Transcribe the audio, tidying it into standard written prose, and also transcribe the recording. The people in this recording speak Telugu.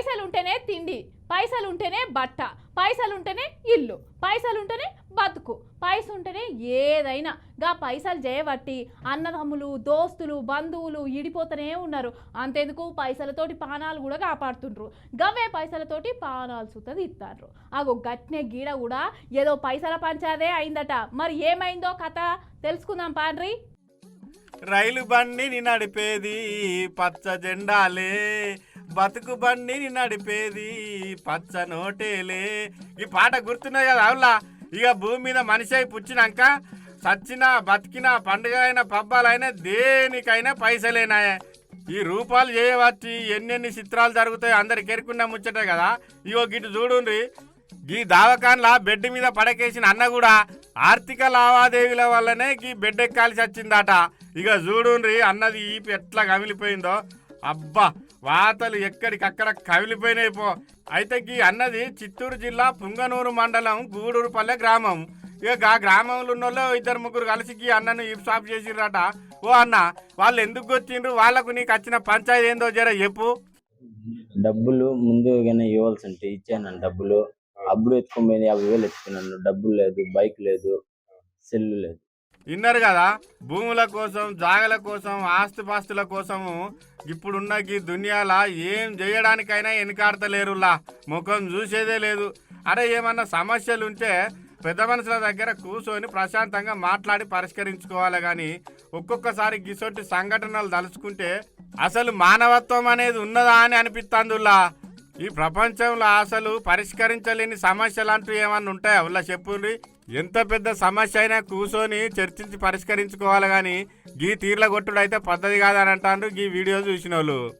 పైసలుంటేనే తిండి, పైసలుంటేనే బట్ట, పైసలుంటేనే ఇల్లు, పైసలుంటేనే బతుకు, పైసలుంటేనే ఏదైనా. గా పైసలు చేయబట్టి అన్నదమ్ములు, దోస్తులు, బంధువులు ఇడిపోతూనే ఉన్నారు. అంతెందుకు పైసలతోటి పానాలు కూడా కాపాడుతుండ్రు. గవే పైసలతోటి పానాలు సుతది ఇస్తారు. అగో గట్నే గీడ కూడా ఏదో పైసల పంచాదే అయిందట. మరి ఏమైందో కథ తెలుసుకుందాం పాండ్రి. రైలు బండిని నడిపేది పచ్చ జెండాలే, బతుకు బండిని నడిపేది పచ్చ నోటేలే. ఈ పాట గుర్తున్నది కదా అవులా. ఇక భూమి మీద మనిషి అయి పుచ్చినాక సచ్చినా బతికినా పండుగ అయినా పబ్బాలైనా దేనికైనా పైసలేనాయే. ఈ రూపాలు చేయవచ్చి ఎన్నెన్ని చిత్రాలు జరుగుతాయో అందరికి ఎరుకున్నా ముచ్చటే కదా. ఇగో గిటు చూడుండ్రి, ఈ దావకాన్లా బెడ్ మీద పడకేసిన అన్న కూడా ఆర్థిక లావాదేవీల వల్లనే ఈ బెడ్ ఎక్కాల్సి వచ్చిందట. ఇక చూడుండ్రి అన్నది ఈపు ఎట్లా కమిలిపోయిందో. అబ్బా వాతలు ఎక్కడికక్కడ కమిలిపోయినాయి పో. అయితే ఈ అన్నది చిత్తూరు జిల్లా పుంగనూరు మండలం గూడూరుపల్లె గ్రామం. ఇక ఆ గ్రామంలో ఉన్న ఇద్దరు ముగ్గురు కలిసి ఈ అన్నను ఈపు సాఫ్ చేసిర్రట. ఓ అన్న, వాళ్ళు ఎందుకు వచ్చిండ్రు, వాళ్ళకు నీకు వచ్చిన పంచాయతీ ఏందో జర చెప్పు. డబ్బులు ముందుగానే ఇవ్వాల్సి ఉంటే ఇచ్చాను డబ్బులు. అప్పుడు ఎత్తుకుపోయింది 50,000 ఎత్తుకున్నాను. డబ్బులు లేదు, బైక్ లేదు, సెల్లు లేదు. విన్నారు కదా, భూముల కోసం, జాగల కోసం, ఆస్తిపాస్తుల కోసము ఇప్పుడున్న ఈ దునియాల ఏం చేయడానికైనా వెనకాడతలేరులా. ముఖం చూసేదే లేదు. అరే ఏమన్నా సమస్యలు ఉంటే పెద్ద మనుషుల దగ్గర కూర్చొని ప్రశాంతంగా మాట్లాడి పరిష్కరించుకోవాలి. కానీ ఒక్కొక్కసారి గిసొట్టి సంఘటనలు తలుచుకుంటే అసలు మానవత్వం అనేది ఉన్నదా అని అనిపిస్తుందిలా. ఈ ప్రపంచంలో అసలు పరిష్కరించలేని సమస్యలు అంటూ ఏమన్నా ఉంటాయా ఉల్లా చెప్పుండ్రి. ఎంత పెద్ద సమస్య అయినా కూర్చొని చర్చించి పరిష్కరించుకోవాలి. కానీ గీ తీర్ల కొట్టుడు అయితే పద్ధతి కాదని అంటారు ఈ వీడియో చూసిన వాళ్ళు.